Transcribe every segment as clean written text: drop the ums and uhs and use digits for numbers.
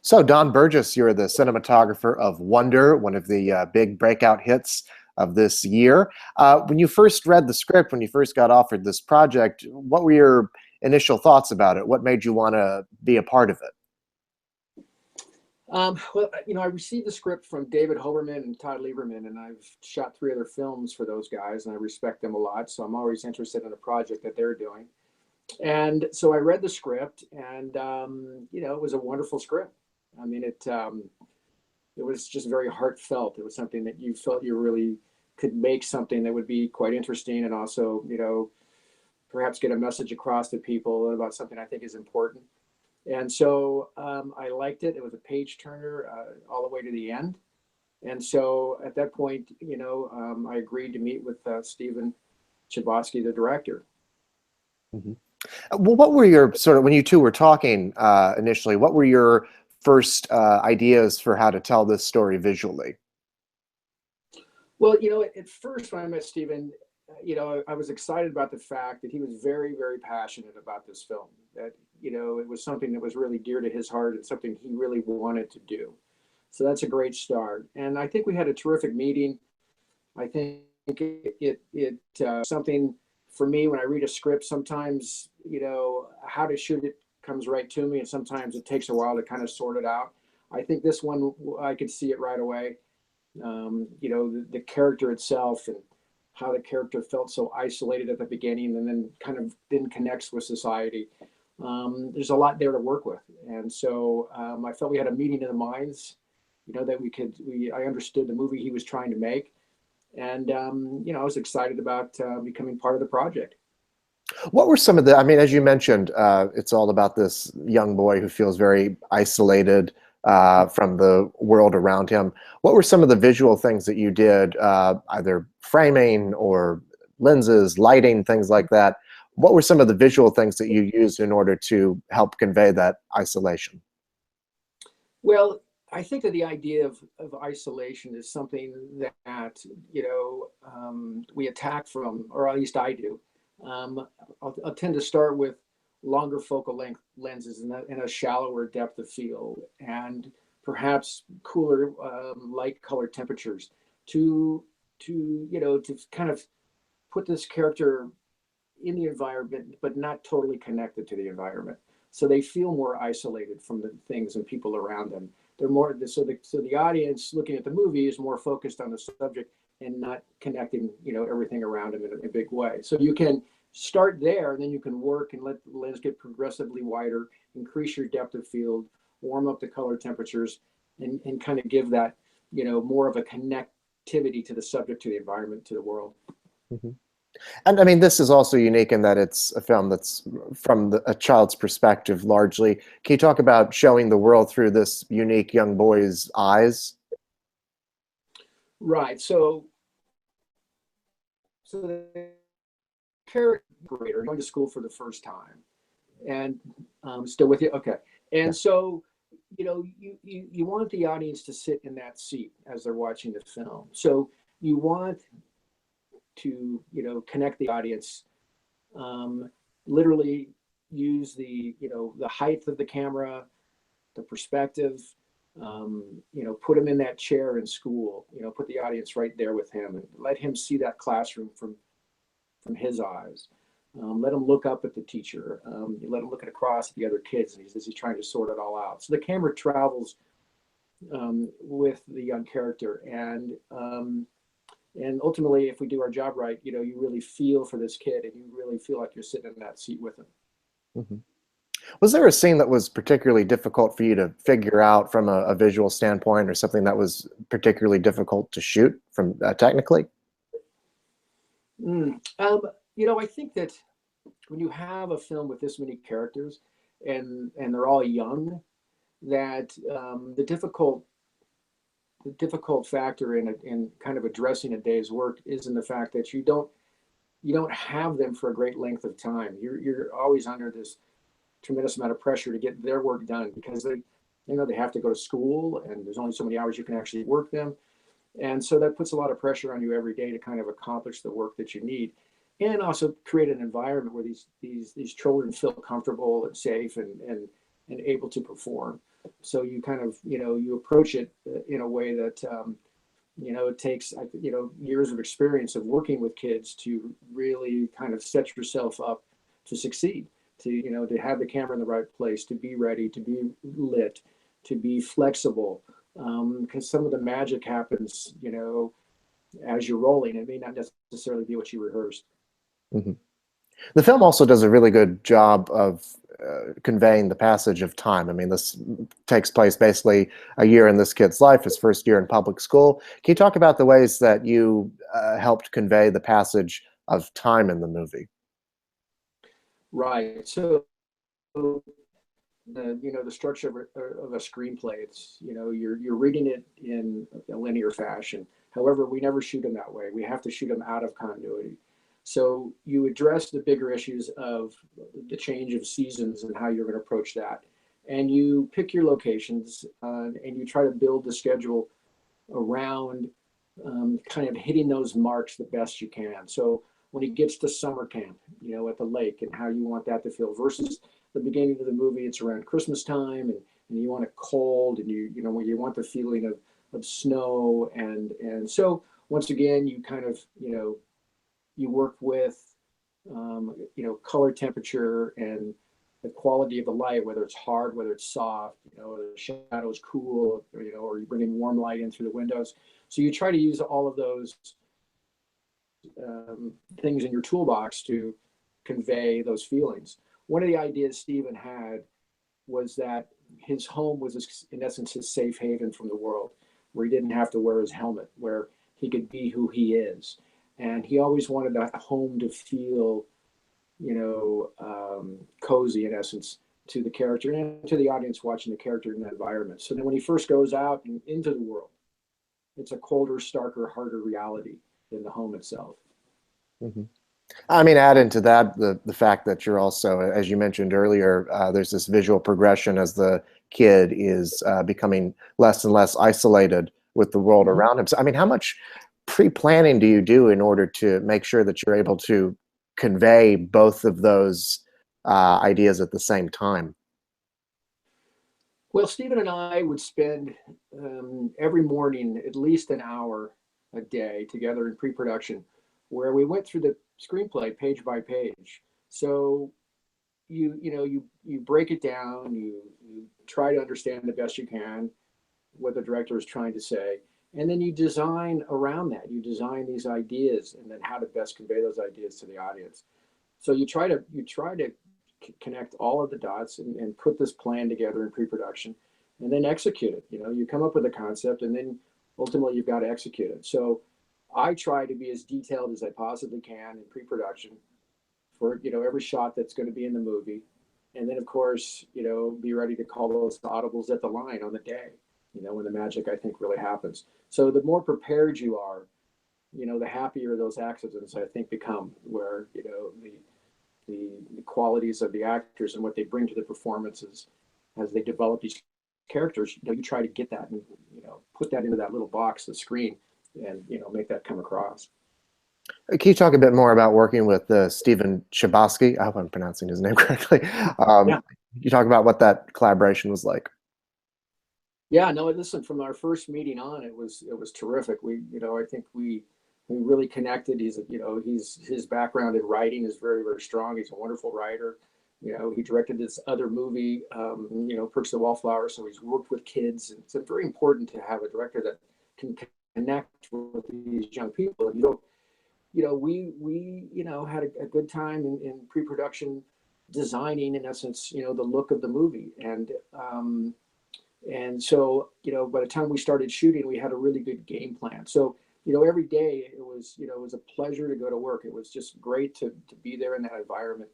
So, Don Burgess, you're the cinematographer of Wonder, one of the big breakout hits of this year. When you first read the script, when you first got offered this project, what were your initial thoughts about it? What made you want to be a part of it? Well, I received the script from David Hoberman and Todd Lieberman, and I've shot 3 other films for those guys, and I respect them a lot. So I'm always interested in a project that they're doing. And so I read the script, and it was a wonderful script. I mean, it was just very heartfelt. It was something that you felt you really could make something that would be quite interesting, and also, perhaps get a message across to people about something I think is important. And so I liked it. It was a page turner all the way to the end. And so at that point, I agreed to meet with Stephen Chbosky, the director. Mhm. Well, what were your sort of, when you two were talking initially, what were your first ideas for how to tell this story visually? Well, at first when I met Stephen, I was excited about the fact that he was very, very passionate about this film. That, it was something that was really dear to his heart and something he really wanted to do. So that's a great start. And I think we had a terrific meeting. I think it something for me when I read a script. Sometimes, how to shoot it comes right to me, and sometimes it takes a while to kind of sort it out. I think this one I could see it right away. The character itself and how the character felt so isolated at the beginning and then kind of then connects with society. There's a lot there to work with. And so I felt we had a meeting of the minds, that I understood the movie he was trying to make. And, I was excited about becoming part of the project. What were some of the, I mean, as you mentioned, it's all about this young boy who feels very isolated from the world around him. What were some of the visual things that you did, either framing or lenses, lighting, things like that? What were some of the visual things that you used in order to help convey that isolation? Well, I think that the idea of isolation is something that, we attack from, or at least I do. I'll tend to start with longer focal length lenses and a shallower depth of field, and perhaps cooler light color temperatures to kind of put this character in the environment, but not totally connected to the environment. So they feel more isolated from the things and people around them. They're more so the audience looking at the movie is more focused on the subject and not connecting, everything around them in a big way. So you can start there, and then you can work and let the lens get progressively wider, increase your depth of field, warm up the color temperatures, and kind of give that, more of a connectivity to the subject, to the environment, to the world. Mhm. And I mean, this is also unique in that it's a film that's from a child's perspective largely. Can you talk about showing the world through this unique young boy's eyes? Right. So the character going to school for the first time, and still with you. Okay. Yeah. And so, you want the audience to sit in that seat as they're watching the film. So you want to, connect the audience, um, literally use the height of the camera, the perspective, put him in that chair in school, put the audience right there with him and let him see that classroom from his eyes. Let him look up at the teacher. Let him look across at the other kids as he's trying to sort it all out. So the camera travels with the young character, and ultimately, if we do our job right, you really feel for this kid, and you really feel like you're sitting in that seat with him. Mhm. Was there a scene that was particularly difficult for you to figure out from a visual standpoint, or something that was particularly difficult to shoot from technically? I think that when you have a film with this many characters, and they're all young, that the difficult factor in kind of addressing a day's work is in the fact that you don't have them for a great length of time. You're always under this tremendous amount of pressure to get their work done, because they have to go to school, and there's only so many hours you can actually work them. And so that puts a lot of pressure on you every day to kind of accomplish the work that you need, and also create an environment where these children feel comfortable and safe and able to perform. So you kind of, you approach it in a way that, it takes, years of experience of working with kids to really kind of set yourself up to succeed, to have the camera in the right place, to be ready, to be lit, to be flexible. Because some of the magic happens, as you're rolling. It may not necessarily be what you rehearsed. Mhm. The film also does a really good job of conveying the passage of time. I mean, this takes place basically a year in this kid's life, his first year in public school. Can you talk about the ways that you helped convey the passage of time in the movie? Right. So the structure of a screenplay, it's, you're reading it in a linear fashion. However, we never shoot them that way. We have to shoot them out of continuity. So you address the bigger issues of the change of seasons and how you're going to approach that, and you pick your locations, and you try to build the schedule around, kind of hitting those marks the best you can. So when he gets to summer camp, at the lake, and how you want that to feel versus the beginning of the movie, it's around Christmas time, and you want it cold, and when you want the feeling of snow, and so once again, you kind of, you work with, color, temperature, and the quality of the light, whether it's hard, whether it's soft, the shadow is cool, or you bring in warm light in through the windows. So you try to use all of those, things in your toolbox to convey those feelings. One of the ideas Stephen had was that his home was, in essence, his safe haven from the world, where he didn't have to wear his helmet, where he could be who he is. And he always wanted that home to feel, cozy, in essence, to the character and to the audience watching the character in that environment. So then when he first goes out and into the world, it's a colder, starker, harder reality than the home itself. Mhm. I mean, add into that the fact that you're also, as you mentioned earlier, there's this visual progression as the kid is becoming less and less isolated with the world Mm-hmm. around him. So, I mean, how much pre-planning do you do in order to make sure that you're able to convey both of those ideas at the same time? Well, Stephen and I would spend, every morning at least an hour a day together in pre-production, where we went through the screenplay page by page. So you break it down, you try to understand the best you can what the director is trying to say, and then you design around that. You design these ideas, and then how to best convey those ideas to the audience. So you try to connect all of the dots, and put this plan together in pre-production, and then execute it. You come up with a concept, and then ultimately you've got to execute it. So I try to be as detailed as I possibly can in pre-production for, every shot that's going to be in the movie, and then of course, be ready to call those audibles at the line on the day, when the magic, I think, really happens. So the more prepared you are, the happier those accidents, I think, become, where, the qualities of the actors and what they bring to the performances as they develop these characters, you try to get that, and put that into that little box, the screen, and make that come across. Can you talk a bit more about working with Stephen Chbosky? I hope I'm pronouncing his name correctly. Yeah. You talk about what that collaboration was like. Yeah, no, listen, from our first meeting on, it was terrific. I think we really connected. His background in writing is very, very strong. He's a wonderful writer. He directed this other movie, Perks of the Wallflower. So he's worked with kids, and it's very important to have a director that can connect with these young people. And we had a good time in pre-production, designing, in essence, the look of the movie, and so, by the time we started shooting, we had a really good game plan. So, every day it was a pleasure to go to work. It was just great to be there in that environment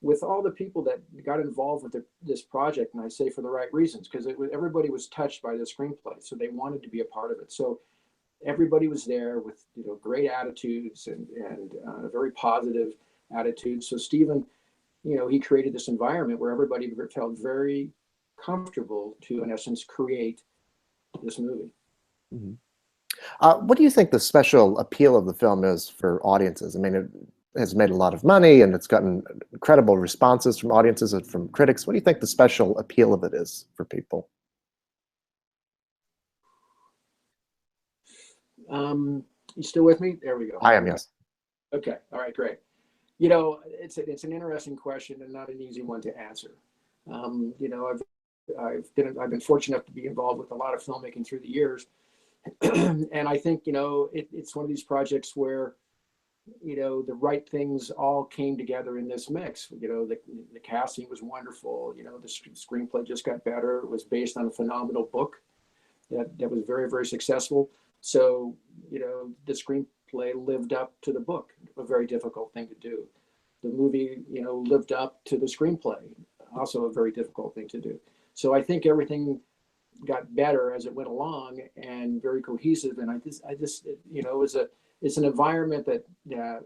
with all the people that got involved with this project. And I say for the right reasons, because everybody was touched by the screenplay. So they wanted to be a part of it. So everybody was there with, great attitudes, and a very positive attitude. So Stephen, he created this environment where everybody felt very comfortable to, in essence, create this movie. Mhm. What do you think the special appeal of the film is for audiences? I mean, it has made a lot of money and it's gotten incredible responses from audiences and from critics. What do you think the special appeal of it is for people? You still with me? There we go. I am, yes. Okay. All right, great. You know, it's an interesting question and not an easy one to answer. You know, I've been fortunate enough to be involved with a lot of filmmaking through the years, and I think, you know, it's one of these projects where, you know, the right things all came together in this mix. You know, the casting was wonderful. You know, the screenplay just got better. It was based on a phenomenal book that was very, very successful. So, you know, the screenplay lived up to the book, a very difficult thing to do. The movie, you know, lived up to the screenplay, also a very difficult thing to do. So I think everything got better as it went along and very cohesive. And I just, you know, it's an environment that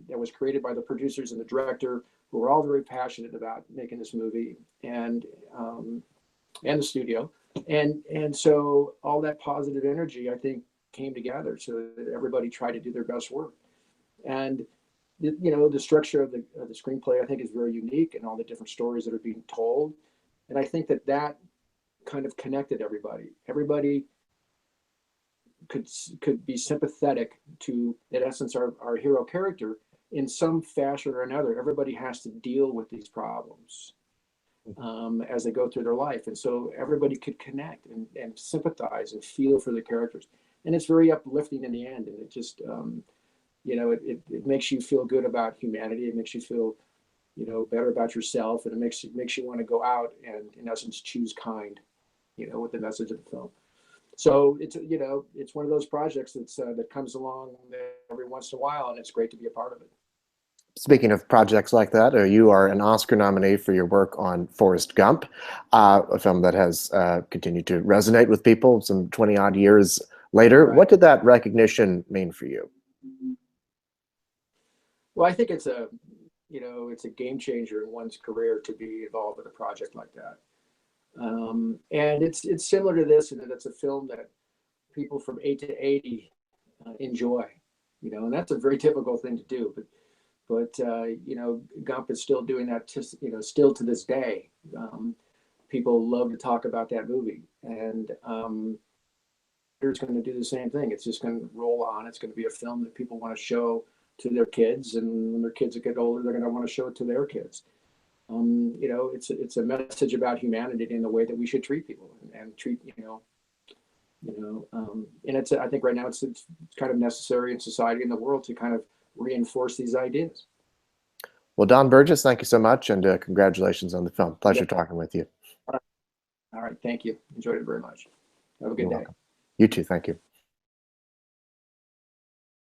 was created by the producers and the director, who were all very passionate about making this movie, and the studio, and so all that positive energy, I think, came together so that everybody tried to do their best work. And you know, the structure of the screenplay, I think, is very unique, and all the different stories that are being told. And I think that kind of connected everybody. Everybody could be sympathetic to, in essence, our hero character in some fashion or another. Everybody has to deal with these problems as they go through their life, and so everybody could connect and sympathize and feel for the characters. And it's very uplifting in the end. And it just, you know, it makes you feel good about humanity. It makes you feel, you know, better about yourself, and it makes you want to go out and, in essence, choose kind, you know, with the message of the film. So it's, you know, it's one of those projects that comes along every once in a while, and it's great to be a part of it. Speaking of projects like that, you are an Oscar nominee for your work on Forrest Gump, a film that has continued to resonate with people some 20 odd years later. Right. What did that recognition mean for you? Well, I think it's a, you know, it's a game changer in one's career to be involved with a project like that. And it's similar to this, in that it's a film that people from 8 to 80 enjoy, you know, and that's a very difficult thing to do. But you know, Gump is still doing that, you know, still to this day. People love to talk about that movie, and it's going to do the same thing. It's just going to roll on. It's going to be a film that people want to show to their kids, and when their kids get older, they're going to want to show it to their kids. You know, it's a message about humanity and the way that we should treat people, and treat, and it's, I think right now it's kind of necessary in society and the world to kind of reinforce these ideas. Well, Don Burgess, thank you so much, and congratulations on the film. Pleasure talking with you. All right. Thank you. Enjoyed it very much. Have a good day. Welcome. You too. Thank you.